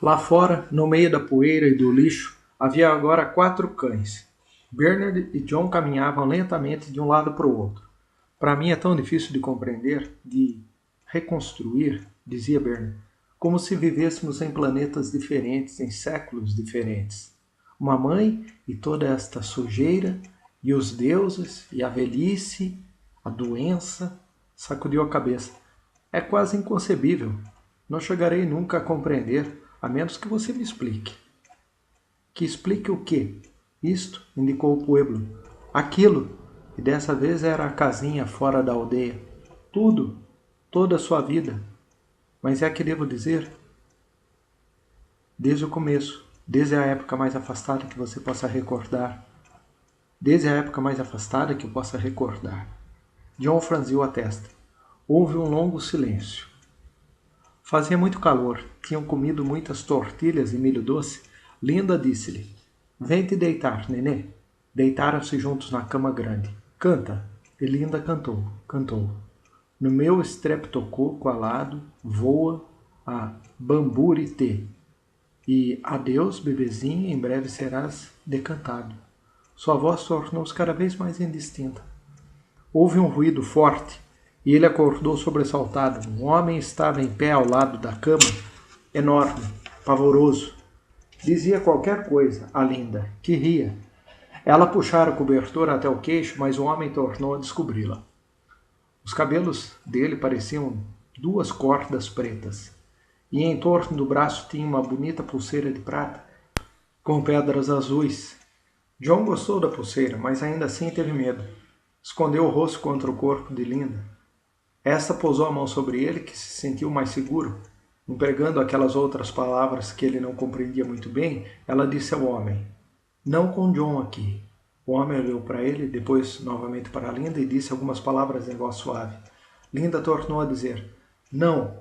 Lá fora, no meio da poeira e do lixo, havia agora 4 cães. Bernard e John caminhavam lentamente de um lado para o outro. Para mim é tão difícil de compreender, de reconstruir, dizia Bernard, como se vivêssemos em planetas diferentes, em séculos diferentes. Uma mãe e toda esta sujeira, e os deuses, e a velhice, a doença, sacudiu a cabeça. É quase inconcebível. Não chegarei nunca a compreender, a menos que você me explique. Que explique o quê? Isto, indicou o pueblo. Aquilo, e dessa vez era a casinha fora da aldeia. Tudo, toda a sua vida. Mas é que devo dizer? Desde o começo, desde a época mais afastada que você possa recordar. Desde a época mais afastada que eu possa recordar. John franziu a testa. Houve um longo silêncio. Fazia muito calor, tinham comido muitas tortilhas e milho doce. Linda disse-lhe: Vem te deitar, nenê. Deitaram-se juntos na cama grande. Canta. E Linda cantou, cantou. No meu estreptococo alado voa a bamburité. E adeus, bebezinho, em breve serás decantado. Sua voz tornou-se cada vez mais indistinta. Houve um ruído forte e ele acordou sobressaltado. Um homem estava em pé ao lado da cama, enorme, pavoroso. Dizia qualquer coisa a Linda, que ria. Ela puxara o cobertor até o queixo, mas o homem tornou a descobri-la. Os cabelos dele pareciam 2 cordas pretas, e em torno do braço tinha uma bonita pulseira de prata com pedras azuis. John gostou da pulseira, mas ainda assim teve medo. Escondeu o rosto contra o corpo de Linda. Esta pousou a mão sobre ele, que se sentiu mais seguro. Empregando aquelas outras palavras que ele não compreendia muito bem, ela disse ao homem: Não com John aqui. O homem olhou para ele, depois novamente para Linda e disse algumas palavras em voz suave. Linda tornou a dizer: Não.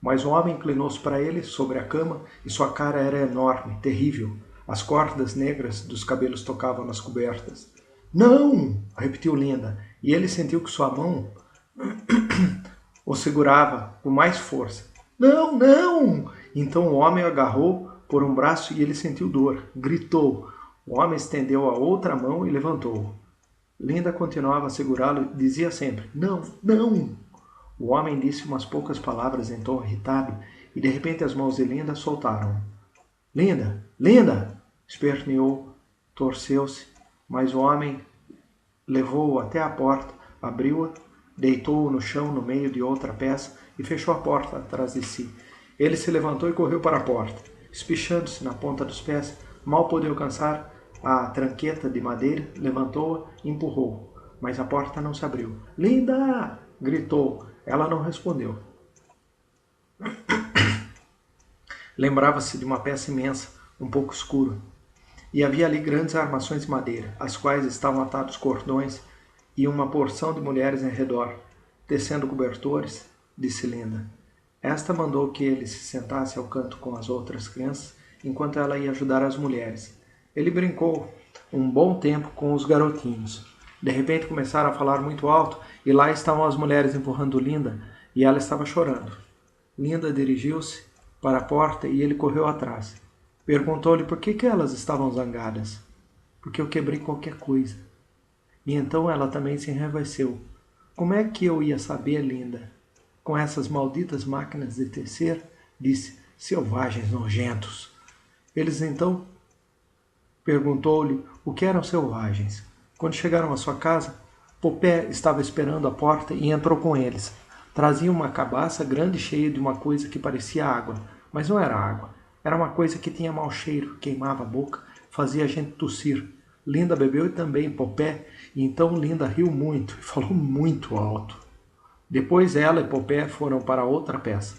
Mas o homem inclinou-se para ele, sobre a cama, e sua cara era enorme, terrível. As cordas negras dos cabelos tocavam nas cobertas. Não! Repetiu Linda, e ele sentiu que sua mão o segurava com mais força. Não, não! Então o homem o agarrou por um braço e ele sentiu dor. Gritou. O homem estendeu a outra mão e levantou-o. Linda continuava a segurá-lo e dizia sempre: Não, não! O homem disse umas poucas palavras em tom irritado e de repente as mãos de Linda soltaram. Linda! Linda! Esperneou, torceu-se, mas o homem levou-o até a porta, abriu-a, deitou-o no chão no meio de outra peça e fechou a porta atrás de si. Ele se levantou e correu para a porta. Espichando-se na ponta dos pés, mal pôde alcançar a tranqueta de madeira, levantou-a e empurrou. Mas a porta não se abriu. Linda! Gritou. Ela não respondeu. Lembrava-se de uma peça imensa, um pouco escura. E havia ali grandes armações de madeira, às quais estavam atados cordões e uma porção de mulheres em redor, tecendo cobertores, disse Linda. Esta mandou que ele se sentasse ao canto com as outras crianças, enquanto ela ia ajudar as mulheres. Ele brincou um bom tempo com os garotinhos. De repente começaram a falar muito alto, e lá estavam as mulheres empurrando Linda, e ela estava chorando. Linda dirigiu-se para a porta e ele correu atrás. Perguntou-lhe por que elas estavam zangadas. Porque eu quebrei qualquer coisa. E então ela também se enraiveceu. Como é que eu ia saber, Linda? Com essas malditas máquinas de tecer, disse, selvagens nojentos. Eles então perguntou-lhe o que eram selvagens. Quando chegaram à sua casa, Popé estava esperando à porta e entrou com eles. Trazia uma cabaça grande cheia de uma coisa que parecia água, mas não era água. Era uma coisa que tinha mau cheiro, queimava a boca, fazia a gente tossir. Linda bebeu e também Popé, e então Linda riu muito e falou muito alto. Depois ela e Popé foram para outra peça.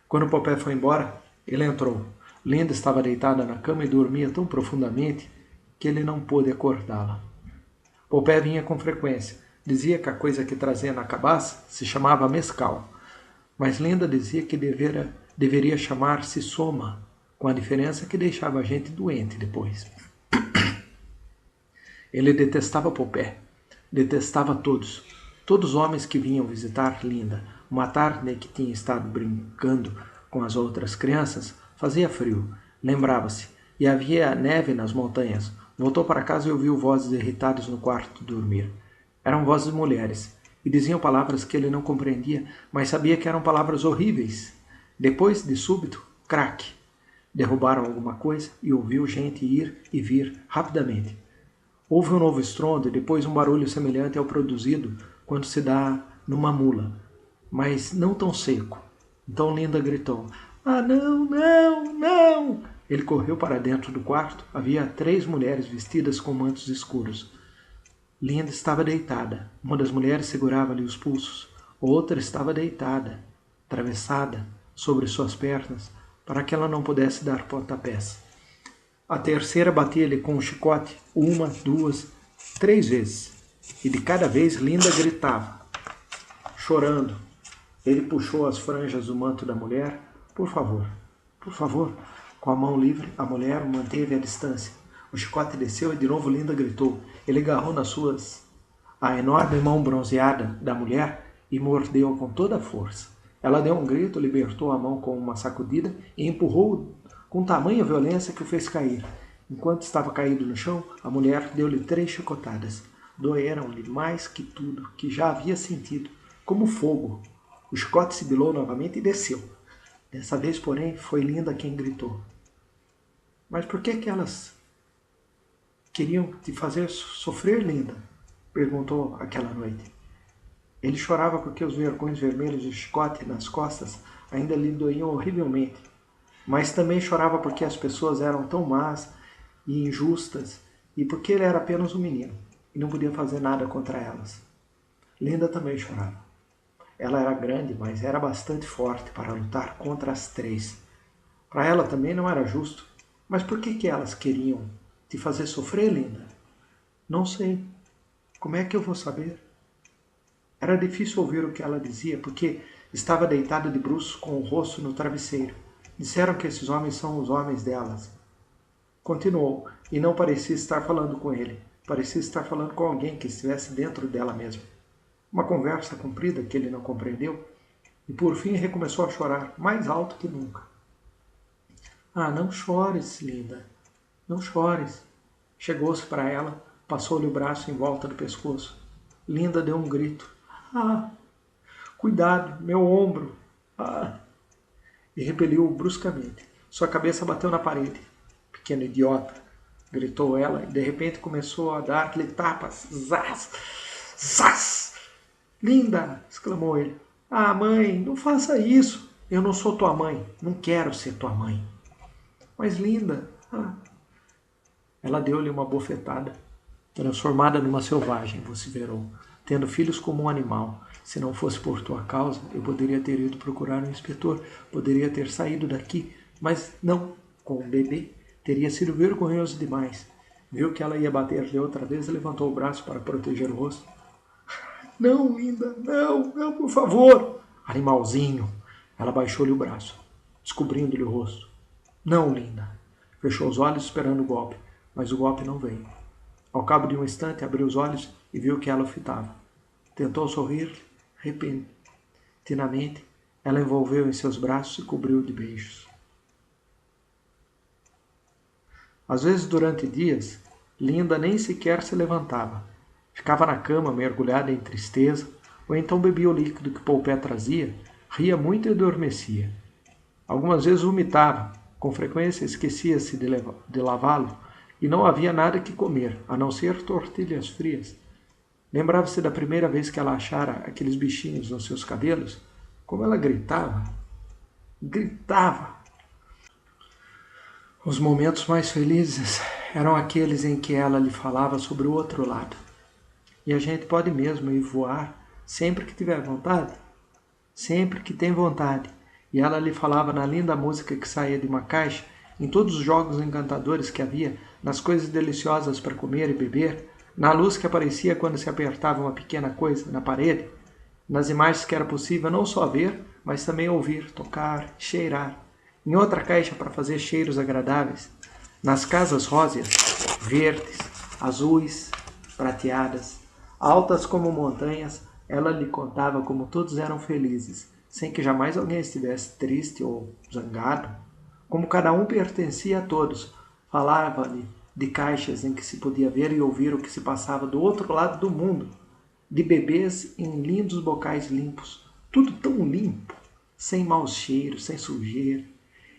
Quando Popé foi embora, ele entrou. Linda estava deitada na cama e dormia tão profundamente que ele não pôde acordá-la. Popé vinha com frequência. Dizia que a coisa que trazia na cabaça se chamava mescal, mas Linda dizia que deveria chamar-se soma, com a diferença que deixava a gente doente depois. Ele detestava Popé, detestava todos os homens que vinham visitar Linda. Uma tarde que tinha estado brincando com as outras crianças, Fazia frio, lembrava-se, e havia neve nas montanhas. Voltou para casa e ouviu vozes irritadas no quarto de dormir. Eram vozes de mulheres, e diziam palavras que ele não compreendia, mas sabia que eram palavras horríveis. Depois, de súbito, craque! Derrubaram alguma coisa e ouviu gente ir e vir rapidamente. Houve um novo estrondo e depois um barulho semelhante ao produzido quando se dá numa mula, mas não tão seco. Então Linda gritou: "Ah, não, não, não!" Ele correu para dentro do quarto. Havia 3 mulheres vestidas com mantos escuros. Linda estava deitada. Uma das mulheres segurava-lhe os pulsos. Outra estava deitada, atravessada sobre suas pernas, para que ela não pudesse dar pontapés. A terceira batia-lhe com um chicote 1, 2, 3 vezes. E de cada vez Linda gritava, chorando. Ele puxou as franjas do manto da mulher. Por favor, por favor." Com a mão livre, a mulher manteve a distância. O chicote desceu e de novo Linda gritou. Ele agarrou a enorme mão bronzeada da mulher e mordeu com toda a força. Ela deu um grito, libertou a mão com uma sacudida e empurrou com tamanha violência que o fez cair. Enquanto estava caído no chão, a mulher deu-lhe 3 chicotadas. Doeram-lhe mais que tudo que já havia sentido, como fogo. O chicote sibilou novamente e desceu. Dessa vez, porém, foi Linda quem gritou. "Mas por que elas queriam te fazer sofrer, Linda?" perguntou aquela noite. Ele chorava porque os vergões vermelhos do chicote nas costas ainda lhe doíam horrivelmente. Mas também chorava porque as pessoas eram tão más e injustas e porque ele era apenas um menino e não podia fazer nada contra elas. Linda também chorava. Ela era grande, mas era bastante forte para lutar contra as 3. Para ela também não era justo. Mas por que elas queriam te fazer sofrer, Linda? Não sei. Como é que eu vou saber? Era difícil ouvir o que ela dizia, porque estava deitada de bruços com o rosto no travesseiro. Disseram que esses homens são os homens delas. Continuou, e não parecia estar falando com ele. Parecia estar falando com alguém que estivesse dentro dela mesma. Uma conversa comprida que ele não compreendeu, e por fim recomeçou a chorar, mais alto que nunca. "Ah, não chores, Linda, não chores." Chegou-se para ela, passou-lhe o braço em volta do pescoço. Linda deu um grito. "Ah, cuidado, meu ombro! Ah!" E repeliu-o bruscamente. Sua cabeça bateu na parede. "Pequeno idiota!" gritou ela, e de repente começou a dar-lhe tapas. Zás! Zás! "Linda!" exclamou ele. "Ah, mãe, não faça isso. Eu não sou tua mãe. Não quero ser tua mãe." "Mas, Linda..." "Ah." Ela deu-lhe uma bofetada. "Transformada numa selvagem", vociferou, "tendo filhos como um animal. Se não fosse por tua causa, eu poderia ter ido procurar um inspetor, poderia ter saído daqui, mas não, com o bebê, teria sido vergonhoso demais." Viu que ela ia bater-lhe outra vez e levantou o braço para proteger o rosto. "Não, Linda, não, não, por favor." "Animalzinho." Ela baixou-lhe o braço, descobrindo-lhe o rosto. "Não, Linda." Fechou os olhos esperando o golpe, mas o golpe não veio. Ao cabo de um instante, abriu os olhos e viu que ela o fitava. Tentou sorrir, repentinamente, ela envolveu em seus braços e cobriu de beijos. Às vezes, durante dias, Linda nem sequer se levantava. Ficava na cama, mergulhada em tristeza, ou então bebia o líquido que Poupé trazia, ria muito e adormecia. Algumas vezes vomitava, com frequência esquecia-se de lavá-lo, e não havia nada que comer, a não ser tortilhas frias. Lembrava-se da primeira vez que ela achara aqueles bichinhos nos seus cabelos, como ela gritava. Gritava! Os momentos mais felizes eram aqueles em que ela lhe falava sobre o outro lado. E a gente pode mesmo ir voar sempre que tiver vontade, sempre que tem vontade. E ela lhe falava na linda música que saía de uma caixa, em todos os jogos encantadores que havia, nas coisas deliciosas para comer e beber, na luz que aparecia quando se apertava uma pequena coisa na parede, nas imagens que era possível não só ver, mas também ouvir, tocar, cheirar, em outra caixa para fazer cheiros agradáveis, nas casas róseas, verdes, azuis, prateadas, altas como montanhas, ela lhe contava como todos eram felizes, sem que jamais alguém estivesse triste ou zangado. Como cada um pertencia a todos, falava-lhe de caixas em que se podia ver e ouvir o que se passava do outro lado do mundo, de bebês em lindos bocais limpos, tudo tão limpo, sem maus cheiros, sem sujeira.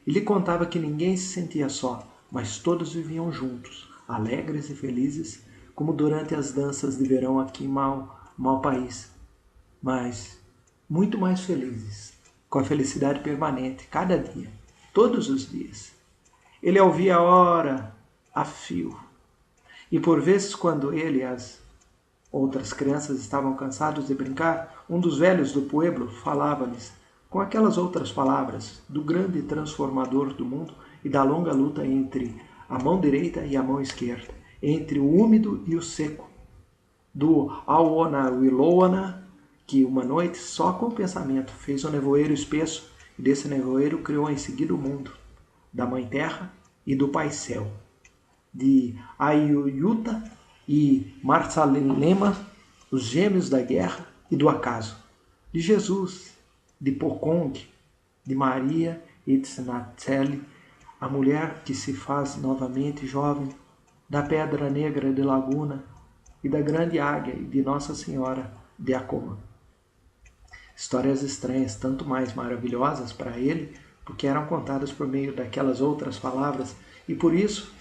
E lhe contava que ninguém se sentia só, mas todos viviam juntos, alegres e felizes, como durante as danças de verão aqui em mau país, mas muito mais felizes, com a felicidade permanente, cada dia, todos os dias. Ele a ouvia ora a fio, e por vezes quando ele e as outras crianças estavam cansados de brincar, um dos velhos do pueblo falava-lhes, com aquelas outras palavras, do grande transformador do mundo e da longa luta entre a mão direita e a mão esquerda, entre o úmido e o seco, do Auonawiloana, que uma noite, só com o pensamento, fez um nevoeiro espesso, e desse nevoeiro criou em seguida o mundo, da Mãe Terra e do Pai Céu, de Ayuyuta e Marsalema, os gêmeos da guerra e do acaso, de Jesus, de Pocong, de Maria Itznateli, a mulher que se faz novamente jovem, da Pedra Negra de Laguna e da Grande Águia e de Nossa Senhora de Acoma. Histórias estranhas, tanto mais maravilhosas para ele, porque eram contadas por meio daquelas outras palavras e por isso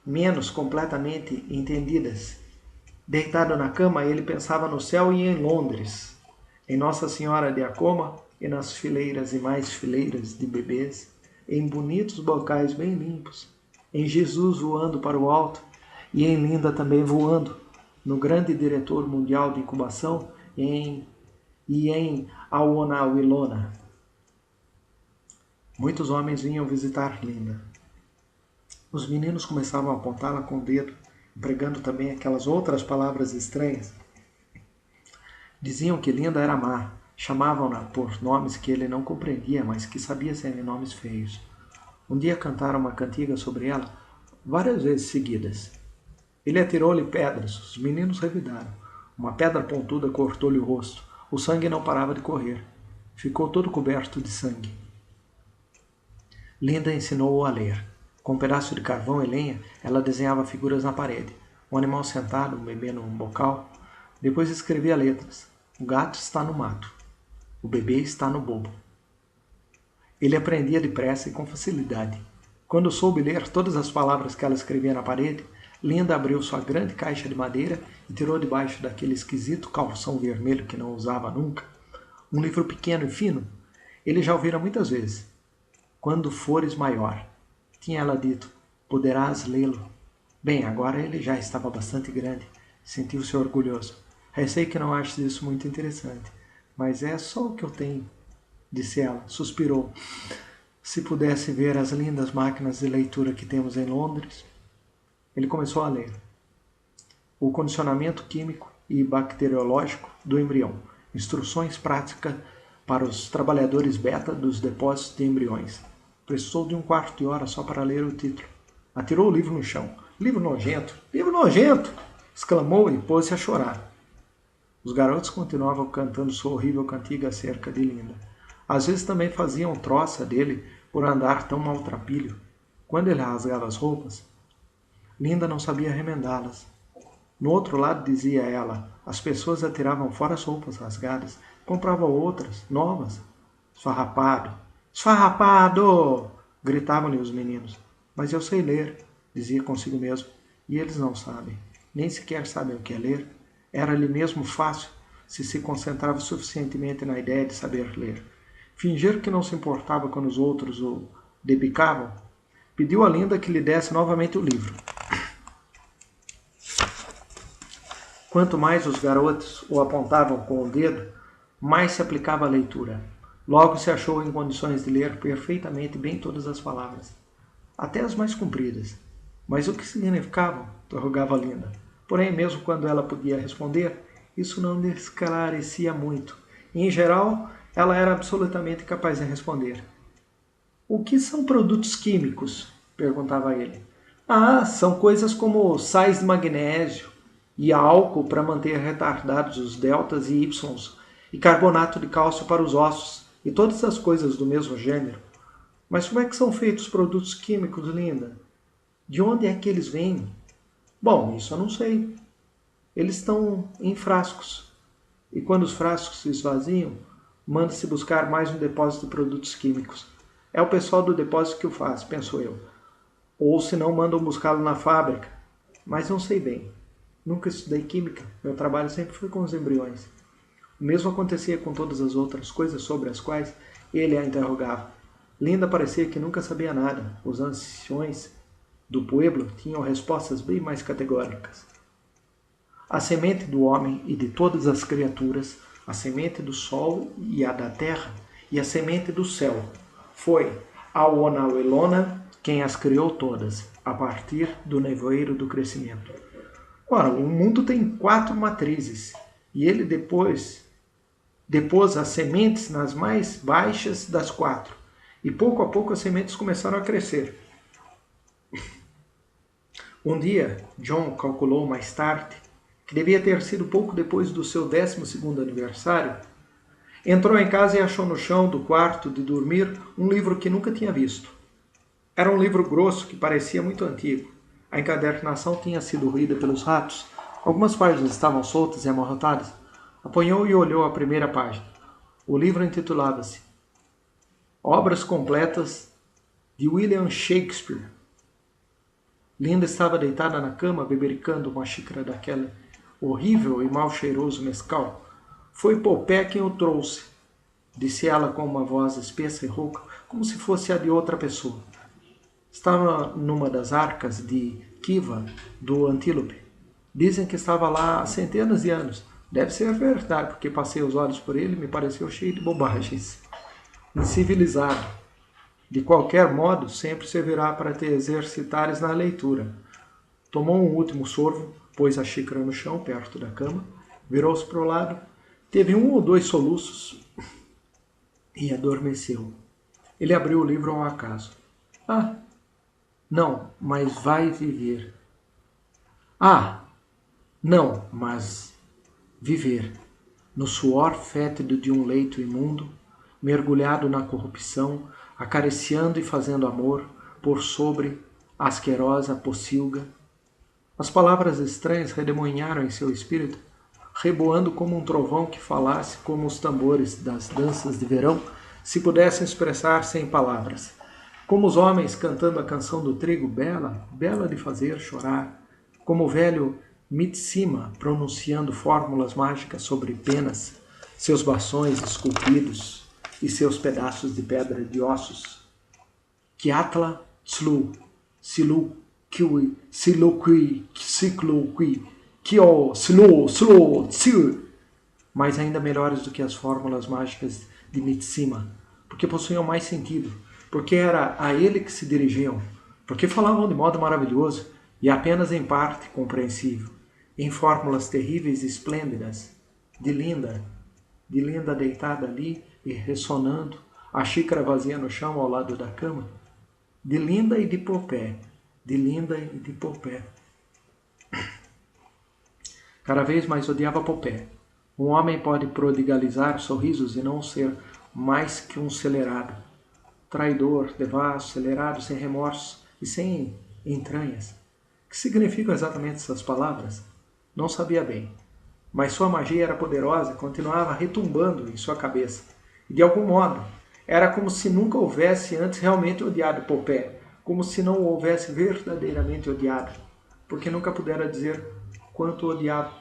menos completamente entendidas. Deitado na cama, ele pensava no céu e em Londres, em Nossa Senhora de Acoma e nas fileiras e mais fileiras de bebês, em bonitos bocais bem limpos, em Jesus voando para o alto e em Linda também voando, no grande diretor mundial de incubação e em Auonawilona. Muitos homens vinham visitar Linda. Os meninos começavam a apontá-la com o dedo, empregando também aquelas outras palavras estranhas. Diziam que Linda era má, chamavam-na por nomes que ele não compreendia, mas que sabia serem nomes feios. Um dia cantaram uma cantiga sobre ela, várias vezes seguidas. Ele atirou-lhe pedras, os meninos revidaram. Uma pedra pontuda cortou-lhe o rosto. O sangue não parava de correr. Ficou todo coberto de sangue. Linda ensinou-o a ler. Com um pedaço de carvão e lenha, ela desenhava figuras na parede. Um animal sentado, bebendo um bocal. Depois escrevia letras. O gato está no mato. O bebê está no bobo. Ele aprendia depressa e com facilidade. Quando soube ler todas as palavras que ela escrevia na parede, Linda abriu sua grande caixa de madeira e tirou debaixo daquele esquisito calção vermelho que não usava nunca um livro pequeno e fino. Ele já ouvira muitas vezes. Quando fores maior, tinha ela dito, poderás lê-lo. Bem, agora ele já estava bastante grande. Sentiu-se orgulhoso. Receio que não aches isso muito interessante, mas é só o que eu tenho, disse ela. Suspirou. Se pudesse ver as lindas máquinas de leitura que temos em Londres. Ele começou a ler. O condicionamento químico e bacteriológico do embrião. Instruções práticas para os trabalhadores beta dos depósitos de embriões. Precisou de um quarto de hora só para ler o título. Atirou o livro no chão. Livro nojento! Livro nojento! Exclamou e pôs-se a chorar. Os garotos continuavam cantando sua horrível cantiga acerca de Linda. Às vezes também faziam troça dele por andar tão maltrapilho. Quando ele rasgava as roupas, Linda não sabia remendá-las. No outro lado, dizia ela, as pessoas atiravam fora as roupas rasgadas, compravam outras, novas. Esfarrapado! Esfarrapado! Gritavam-lhe os meninos. Mas eu sei ler, dizia consigo mesmo, e eles não sabem. Nem sequer sabem o que é ler. Era-lhe mesmo fácil se se concentrava suficientemente na ideia de saber ler. Fingir que não se importava quando os outros o debicavam. Pediu a Linda que lhe desse novamente o livro. Quanto mais os garotos o apontavam com o dedo, mais se aplicava à leitura. Logo se achou em condições de ler perfeitamente bem todas as palavras, até as mais compridas. Mas o que significavam? Interrogava Linda. Porém, mesmo quando ela podia responder, isso não lhe esclarecia muito. E, em geral, ela era absolutamente capaz de responder. O que são produtos químicos? Perguntava ele. Ah, são coisas como sais de magnésio e álcool para manter retardados os deltas e ys, e carbonato de cálcio para os ossos, e todas as coisas do mesmo gênero. Mas como é que são feitos os produtos químicos, Linda? De onde é que eles vêm? Bom, isso eu não sei. Eles estão em frascos. E quando os frascos se esvaziam, manda-se buscar mais um depósito de produtos químicos. É o pessoal do depósito que o faz, penso eu. Ou se não, mandam buscá-lo na fábrica. Mas não sei bem. Nunca estudei química. Meu trabalho sempre foi com os embriões. O mesmo acontecia com todas as outras coisas sobre as quais ele a interrogava. Linda parecia que nunca sabia nada. Os anciões do pueblo tinham respostas bem mais categóricas. A semente do homem e de todas as criaturas, a semente do sol e a da terra, e a semente do céu. Foi a Onawelona quem as criou todas, a partir do nevoeiro do crescimento. Ora, o mundo tem 4 matrizes, e ele depôs as sementes nas mais baixas das 4, e pouco a pouco as sementes começaram a crescer. Um dia, John calculou mais tarde, que devia ter sido pouco depois do seu 12º aniversário, entrou em casa e achou no chão do quarto de dormir um livro que nunca tinha visto. Era um livro grosso que parecia muito antigo. A encadernação tinha sido roída pelos ratos. Algumas páginas estavam soltas e amarrotadas. Apanhou e olhou a primeira página. O livro intitulava-se Obras Completas de William Shakespeare. Linda estava deitada na cama, bebericando uma xícara daquele horrível e mal cheiroso mescal. Foi Popé quem o trouxe, disse ela com uma voz espessa e rouca, como se fosse a de outra pessoa. Estava numa das arcas de Kiva, do Antílope. Dizem que estava lá há centenas de anos. Deve ser verdade, porque passei os olhos por ele e me pareceu cheio de bobagens. Incivilizado. De qualquer modo, sempre servirá para te exercitares na leitura. Tomou um último sorvo, pôs a xícara no chão, perto da cama, virou-se para o lado, teve 1 ou 2 soluços e adormeceu. Ele abriu o livro ao acaso. Ah, não, mas vai viver. Ah, não, mas viver. No suor fétido de um leito imundo, mergulhado na corrupção, acariciando e fazendo amor, por sobre a asquerosa pocilga. As palavras estranhas redemoinharam em seu espírito, reboando como um trovão que falasse como os tambores das danças de verão se pudessem expressar sem palavras. Como os homens cantando a canção do trigo, bela, bela de fazer chorar. Como o velho Mitsima pronunciando fórmulas mágicas sobre penas, seus bastões esculpidos e seus pedaços de pedra de ossos. Kiatla Tslu, Silu, Kiwi, Siloqui, Cicloqui, Kio, Silo, Tsil. Mas ainda melhores do que as fórmulas mágicas de Mitsima, porque possuíam mais sentido, porque era a ele que se dirigiam, porque falavam de modo maravilhoso e apenas em parte compreensível, em fórmulas terríveis e esplêndidas, de Linda deitada ali e ressonando, a xícara vazia no chão ao lado da cama, de Linda e de Popé, de Linda e de Popé. Cada vez mais odiava Popé. Um homem pode prodigalizar sorrisos e não ser mais que um celerado. Traidor, devasso, acelerado, sem remorsos e sem entranhas. O que significam exatamente essas palavras? Não sabia bem. Mas sua magia era poderosa e continuava retumbando em sua cabeça. E de algum modo, era como se nunca houvesse antes realmente odiado Popé, como se não o houvesse verdadeiramente odiado, porque nunca pudera dizer quanto o odiava.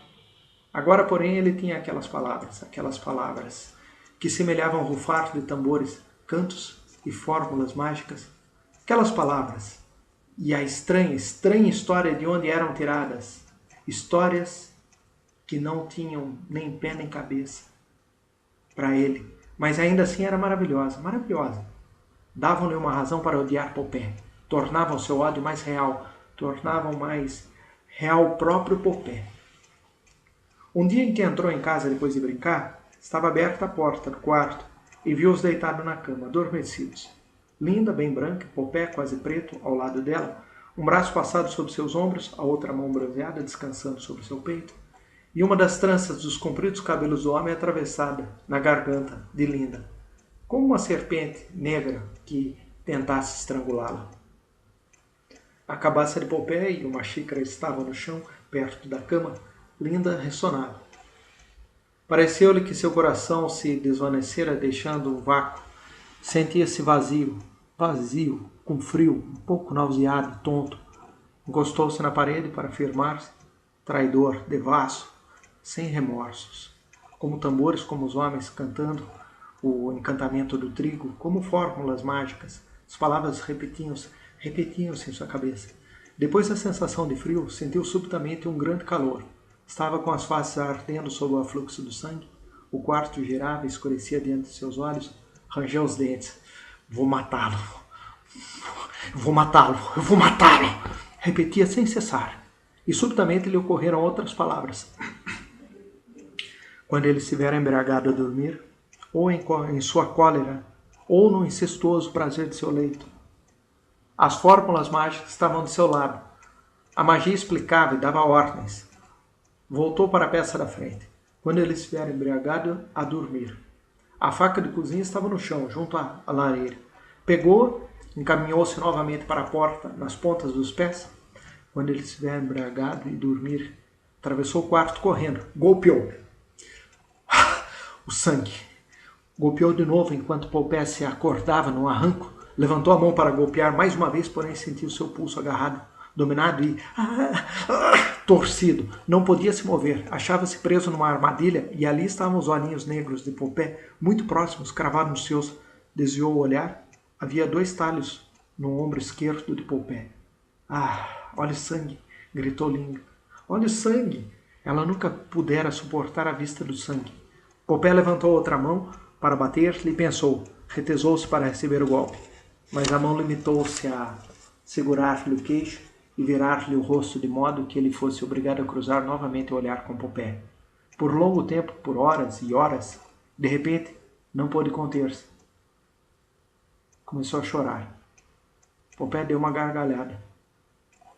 Agora, porém, ele tinha aquelas palavras, que semelhavam rufar de tambores, cantos e fórmulas mágicas. Aquelas palavras e a estranha história de onde eram tiradas. Histórias que não tinham nem pé nem cabeça para ele, mas ainda assim era maravilhosa. Davam-lhe uma razão para odiar Popé, tornavam seu ódio mais real, tornavam mais real o próprio Popé. Um dia em que entrou em casa depois de brincar, estava aberta a porta do quarto e viu-os deitados na cama, adormecidos. Linda, bem branca, Popé quase preto, ao lado dela, um braço passado sobre seus ombros, a outra mão bronzeada descansando sobre seu peito, e uma das tranças dos compridos cabelos do homem atravessada na garganta de Linda, como uma serpente negra que tentasse estrangulá-la. A cabaça de Popé e uma xícara estavam no chão, perto da cama. Linda ressonava. Pareceu-lhe que seu coração se desvanecera, deixando um vácuo. Sentia-se vazio, com frio, um pouco nauseado, tonto. Encostou-se na parede para firmar-se, traidor, devasso, sem remorsos. Como tambores, como os homens cantando o encantamento do trigo, como fórmulas mágicas. As palavras repetiam-se em sua cabeça. Depois da sensação de frio, sentiu subitamente um grande calor. Estava com as faces ardendo sob o afluxo do sangue. O quarto girava e escurecia diante de seus olhos. Rangeu os dentes. Vou matá-lo. Vou matá-lo. Eu vou matá-lo. Repetia sem cessar. E subitamente lhe ocorreram outras palavras. Quando ele estivera embriagado a dormir, ou em sua cólera, ou no incestuoso prazer de seu leito. As fórmulas mágicas estavam de seu lado. A magia explicava e dava ordens. Voltou para a peça da frente. Quando ele estivera embriagado a dormir. A faca de cozinha estava no chão, junto à lareira. Pegou, encaminhou-se novamente para a porta, nas pontas dos pés. Quando ele estiver embriagado e dormir, atravessou o quarto correndo. Golpeou. O sangue. Golpeou de novo enquanto Popé se acordava num arranco. Levantou a mão para golpear mais uma vez, porém sentiu seu pulso agarrado, dominado e torcido. Não podia se mover. Achava-se preso numa armadilha e ali estavam os olhinhos negros de Popé, muito próximos, cravados nos seus. Desviou o olhar. Havia 2 talhos no ombro esquerdo de Popé. Olha o sangue! Gritou Ling. Olha o sangue! Ela nunca pudera suportar a vista do sangue. Popé levantou outra mão para bater-lhe e pensou. Retesou-se para receber o golpe. Mas a mão limitou-se a segurar-lhe o queixo e virar-lhe o rosto de modo que ele fosse obrigado a cruzar novamente o olhar com Popé. Por longo tempo, por horas e horas, de repente, não pôde conter-se. Começou a chorar. Popé deu uma gargalhada.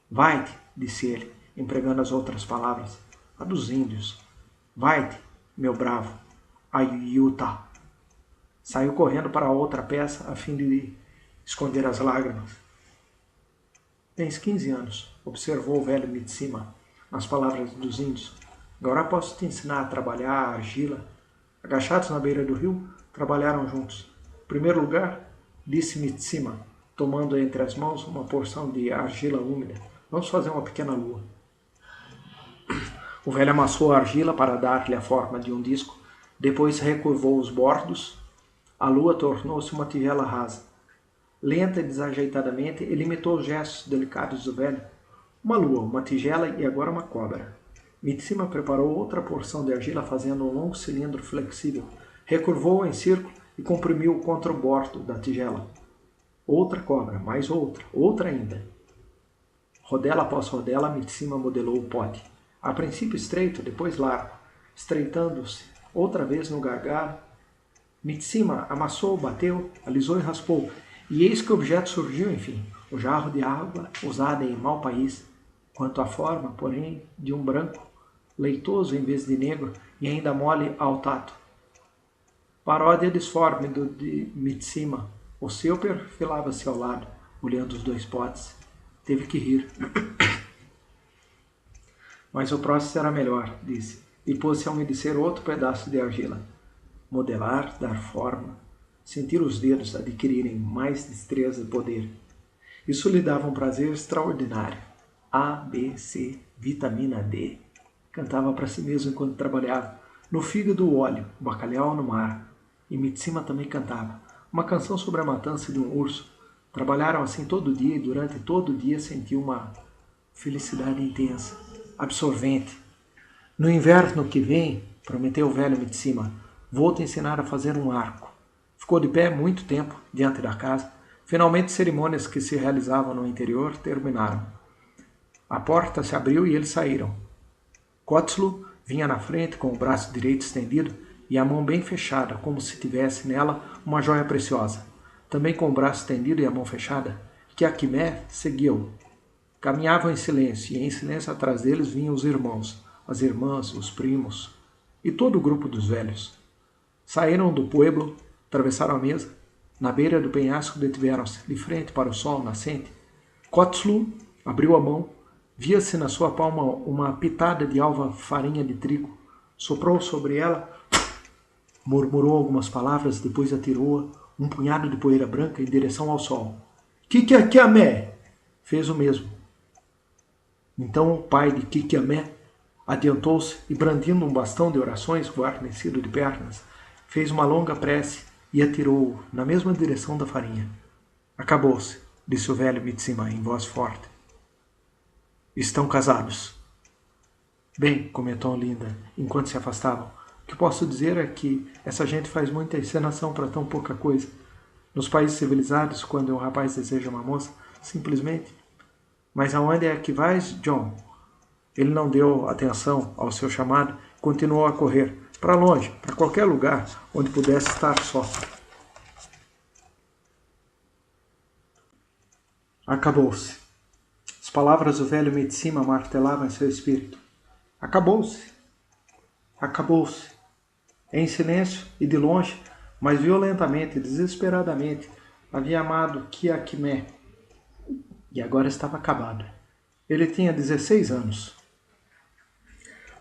Vai-te, disse ele, empregando as outras palavras, a dos índios. Vai-te, meu bravo, Ayuta. Saiu correndo para a outra peça a fim de esconder as lágrimas. Tens 15 anos, observou o velho Mitsima, nas palavras dos índios. Agora posso te ensinar a trabalhar a argila. Agachados na beira do rio, trabalharam juntos. Em primeiro lugar, disse Mitsima, tomando entre as mãos uma porção de argila úmida. Vamos fazer uma pequena lua. O velho amassou a argila para dar-lhe a forma de um disco. Depois recurvou os bordos. A lua tornou-se uma tigela rasa. Lenta e desajeitadamente, ele imitou os gestos delicados do velho. Uma lua, uma tigela e agora uma cobra. Mitsima preparou outra porção de argila fazendo um longo cilindro flexível. Recurvou-o em círculo e comprimiu contra o bordo da tigela. Outra cobra, mais outra, outra ainda. Rodela após rodela, Mitsima modelou o pote. A princípio estreito, depois largo. Estreitando-se outra vez no gargalo, Mitsima amassou, bateu, alisou e raspou. E eis que o objeto surgiu, enfim, o jarro de água usado em mau país, quanto à forma, porém, de um branco, leitoso em vez de negro e ainda mole ao tato. Paródia disforme do de Mitsima. O seu perfilava-se ao lado, olhando os 2 potes. Teve que rir. Mas o próximo será melhor, disse, e pôs-se a umedecer outro pedaço de argila. Modelar, dar forma, sentir os dedos adquirirem mais destreza e poder. Isso lhe dava um prazer extraordinário. A, B, C, vitamina D. Cantava para si mesmo enquanto trabalhava. No fígado o óleo, o bacalhau no mar. E Mitsima também cantava. Uma canção sobre a matança de um urso. Trabalharam assim todo dia e durante todo o dia sentiu uma felicidade intensa, absorvente. No inverno que vem, prometeu o velho Mitsima, vou te ensinar a fazer um arco. Ficou de pé muito tempo diante da casa. Finalmente, cerimônias que se realizavam no interior terminaram. A porta se abriu e eles saíram. Kotzlu vinha na frente com o braço direito estendido e a mão bem fechada, como se tivesse nela uma joia preciosa. Também com o braço estendido e a mão fechada, Kiakimé seguiu. Caminhavam em silêncio, e em silêncio atrás deles vinham os irmãos, as irmãs, os primos e todo o grupo dos velhos. Saíram do pueblo, atravessaram a mesa, na beira do penhasco detiveram-se, de frente para o sol nascente. Kotzlu abriu a mão, via-se na sua palma uma pitada de alva farinha de trigo. Soprou sobre ela, murmurou algumas palavras, depois atirou um punhado de poeira branca em direção ao sol. Kikiamé! Fez o mesmo. Então o pai de Kikiamé adiantou-se e, brandindo um bastão de orações guarnecido de pernas, fez uma longa prece e atirou na mesma direção da farinha. Acabou-se, disse o velho Mitsima em voz forte. Estão casados. Bem, comentou Linda, enquanto se afastavam, o que posso dizer é que essa gente faz muita encenação para tão pouca coisa. Nos países civilizados, quando um rapaz deseja uma moça, simplesmente... Mas aonde é que vais, John? Ele não deu atenção ao seu chamado e continuou a correr, para longe, para qualquer lugar onde pudesse estar só. Acabou-se. As palavras do velho Mitsima martelavam em seu espírito. Acabou-se. Acabou-se. Em silêncio e de longe, mas violentamente, desesperadamente, havia amado Kiakimé. E agora estava acabado. Ele tinha 16 anos.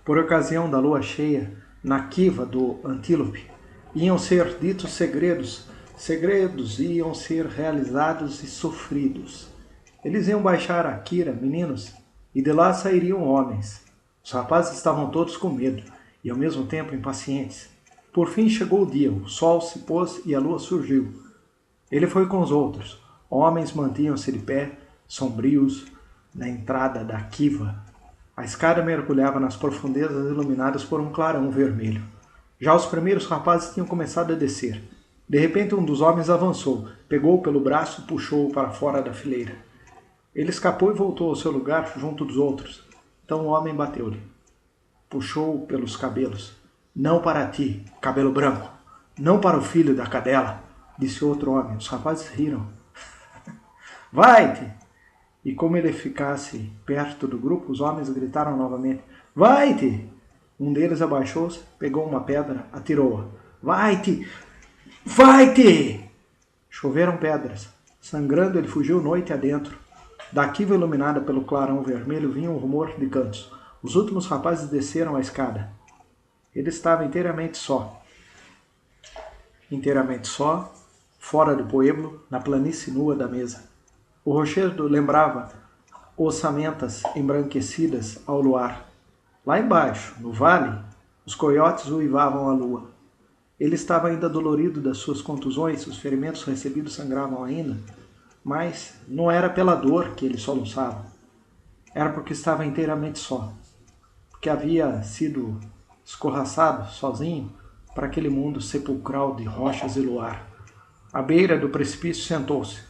Por ocasião da lua cheia, na quiva do antílope, iam ser ditos segredos. Segredos iam ser realizados e sofridos. Eles iam baixar a Kira, meninos, e de lá sairiam homens. Os rapazes estavam todos com medo e ao mesmo tempo impacientes. Por fim chegou o dia, o sol se pôs e a lua surgiu. Ele foi com os outros. Homens mantinham-se de pé, sombrios, na entrada da quiva. A escada mergulhava nas profundezas iluminadas por um clarão vermelho. Já os primeiros rapazes tinham começado a descer. De repente um dos homens avançou, pegou-o pelo braço e puxou-o para fora da fileira. Ele escapou e voltou ao seu lugar junto dos outros. Então o homem bateu-lhe. Puxou-o pelos cabelos. Não para ti, cabelo branco. Não para o filho da cadela, disse outro homem. Os rapazes riram. Vai-te! E como ele ficasse perto do grupo, os homens gritaram novamente. Vai-te! Um deles abaixou-se, pegou uma pedra, atirou-a. Vai-te! Vai-te! Choveram pedras. Sangrando, ele fugiu noite adentro. Da quiva iluminada pelo clarão vermelho vinha um rumor de cantos. Os últimos rapazes desceram a escada. Ele estava inteiramente só. Inteiramente só, fora do pueblo, na planície nua da mesa. O rochedo lembrava ossamentas embranquecidas ao luar. Lá embaixo, no vale, os coiotes uivavam à lua. Ele estava ainda dolorido das suas contusões, os ferimentos recebidos sangravam ainda, mas não era pela dor que ele soluçava. Era porque estava inteiramente só, porque havia sido escorraçado sozinho para aquele mundo sepulcral de rochas e luar. À beira do precipício sentou-se.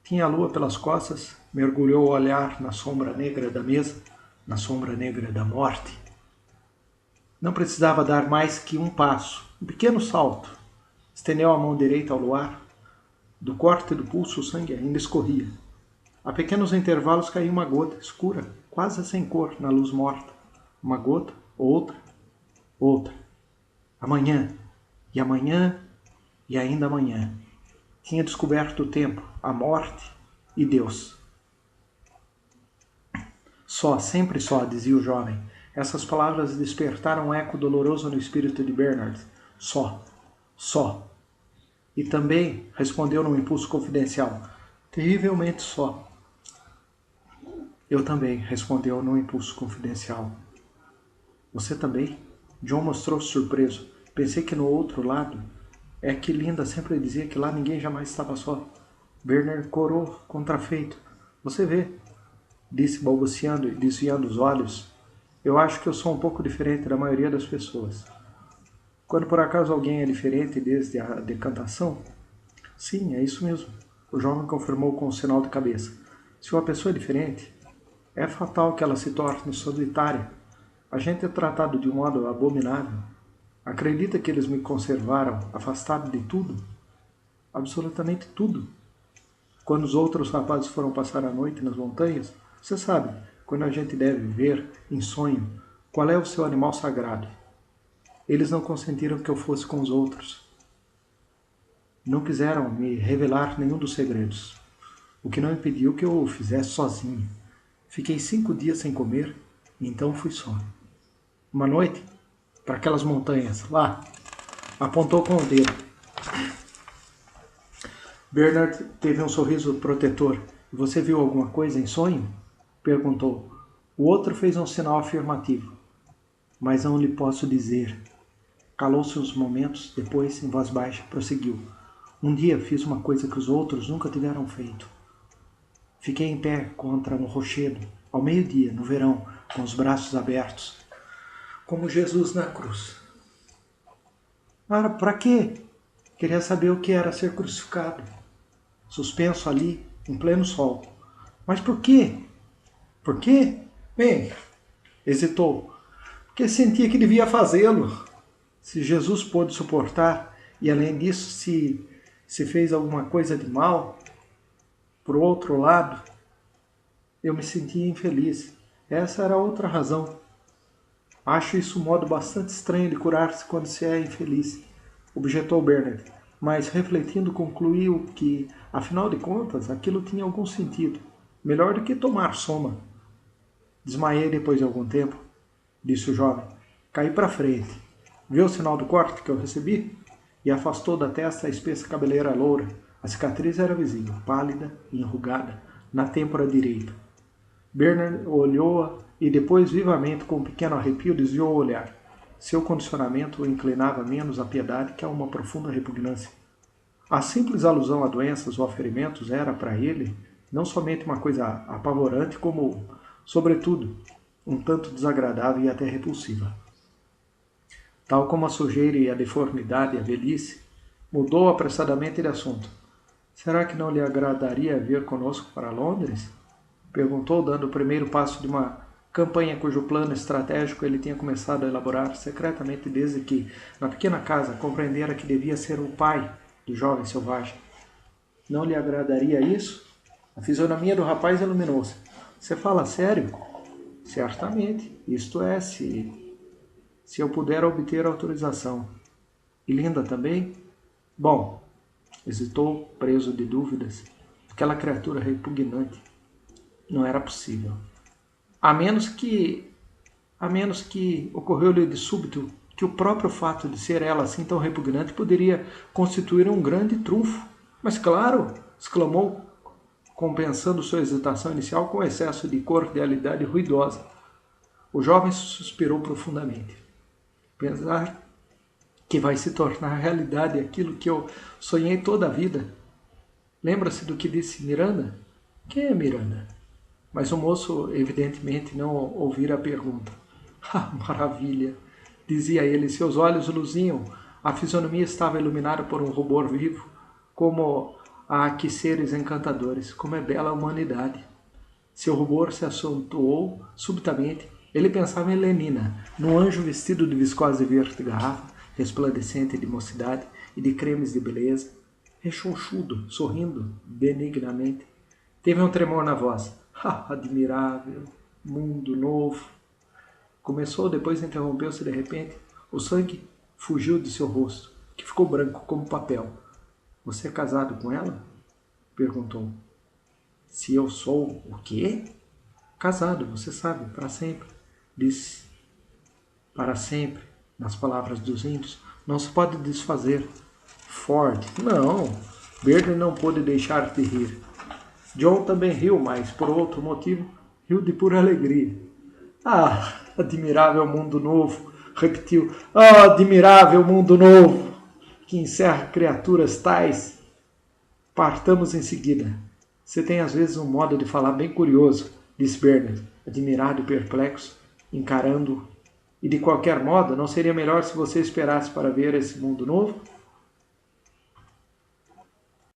Tinha a lua pelas costas, mergulhou o olhar na sombra negra da mesa, na sombra negra da morte. Não precisava dar mais que um passo, um pequeno salto. Estendeu a mão direita ao luar. Do corte do pulso o sangue ainda escorria. A pequenos intervalos caía uma gota escura, quase sem cor, na luz morta. Uma gota, outra, outra. Amanhã, e amanhã, e ainda amanhã. Tinha descoberto o tempo, a morte e Deus. Só, sempre só, dizia o jovem. Essas palavras despertaram um eco doloroso no espírito de Bernard. Só, só. E também respondeu num impulso confidencial. Terrivelmente só. Eu também, respondeu num impulso confidencial. Você também? John mostrou-se surpreso. Pensei que no outro lado... É que Linda sempre dizia que lá ninguém jamais estava só. Bernard corou, contrafeito. Você vê, disse balbuciando e desviando os olhos. Eu acho que eu sou um pouco diferente da maioria das pessoas. Quando por acaso alguém é diferente desde a decantação? Sim, é isso mesmo. O jovem confirmou com um sinal de cabeça. Se uma pessoa é diferente, é fatal que ela se torne solitária. A gente é tratado de um modo abominável. Acredita que eles me conservaram afastado de tudo? Absolutamente tudo. Quando os outros rapazes foram passar a noite nas montanhas, você sabe, quando a gente deve ver, em sonho, qual é o seu animal sagrado. Eles não consentiram que eu fosse com os outros. Não quiseram me revelar nenhum dos segredos, o que não impediu que eu o fizesse sozinho. Fiquei 5 dias sem comer, e então fui só. Uma noite, para aquelas montanhas, lá, apontou com o dedo. Bernard teve um sorriso protetor. Você viu alguma coisa em sonho? Perguntou. O outro fez um sinal afirmativo. Mas não lhe posso dizer. Calou-se uns momentos, depois, em voz baixa, prosseguiu. Um dia fiz uma coisa que os outros nunca tiveram feito. Fiquei em pé contra um rochedo, ao meio-dia, no verão, com os braços abertos, como Jesus na cruz. Para quê? Queria saber o que era ser crucificado. Suspenso ali, em pleno sol. Mas por quê? Por quê? Bem, hesitou. Porque sentia que devia fazê-lo. Se Jesus pôde suportar, e além disso, se fez alguma coisa de mal, por outro lado, eu me sentia infeliz. Essa era outra razão. Acho isso um modo bastante estranho de curar-se quando se é infeliz, objetou Bernard, mas refletindo concluiu que, afinal de contas, aquilo tinha algum sentido. Melhor do que tomar soma. Desmaiei depois de algum tempo, disse o jovem. Caí para frente. Viu o sinal do corte que eu recebi? E afastou da testa a espessa cabeleira loura. A cicatriz era visível, pálida e enrugada, na têmpora direita. Bernard olhou-a e depois, vivamente, com um pequeno arrepio, desviou o olhar. Seu condicionamento o inclinava menos à piedade que a uma profunda repugnância. A simples alusão a doenças ou a ferimentos era, para ele, não somente uma coisa apavorante, como, sobretudo, um tanto desagradável e até repulsiva. Tal como a sujeira e a deformidade e a velhice, mudou apressadamente de assunto. Será que não lhe agradaria vir conosco para Londres? Perguntou, dando o primeiro passo de uma campanha cujo plano estratégico ele tinha começado a elaborar secretamente desde que, na pequena casa, compreendera que devia ser o pai do jovem selvagem. Não lhe agradaria isso? A fisionomia do rapaz iluminou-se. Você fala sério? Certamente. Isto é, se eu puder obter autorização. E Linda também? Bom, hesitou, preso de dúvidas. Aquela criatura repugnante. Não era possível. A menos que ocorreu-lhe de súbito que o próprio fato de ser ela assim tão repugnante poderia constituir um grande trunfo. Mas claro, exclamou, compensando sua hesitação inicial com excesso de cordialidade ruidosa. O jovem suspirou profundamente. Pensar que vai se tornar realidade aquilo que eu sonhei toda a vida. Lembra-se do que disse Miranda? Quem é Miranda? Mas o moço, evidentemente, não ouvira a pergunta. Ah, maravilha! Dizia ele, seus olhos luziam. A fisionomia estava iluminada por um rubor vivo, como há que seres encantadores, como é bela a humanidade. Seu rubor se acentuou subitamente. Ele pensava em Lenina, num anjo vestido de viscose verde garrafa, resplandecente de mocidade e de cremes de beleza, rechonchudo, sorrindo benignamente. Teve um tremor na voz. Ah, admirável, mundo novo. Começou, depois interrompeu-se de repente. O sangue fugiu de seu rosto, que ficou branco como papel. Você é casado com ela? Perguntou. Se eu sou o quê? Casado, você sabe, para sempre. Disse. Para sempre, nas palavras dos índios, não se pode desfazer. Ford, não. Bernard não pôde deixar de rir. John também riu, mas, por outro motivo, riu de pura alegria. Ah, admirável mundo novo, repetiu. Ah, admirável mundo novo, que encerra criaturas tais. Partamos em seguida. Você tem às vezes um modo de falar bem curioso, disse Bernard, admirado e perplexo, encarando-o. E de qualquer modo, não seria melhor se você esperasse para ver esse mundo novo?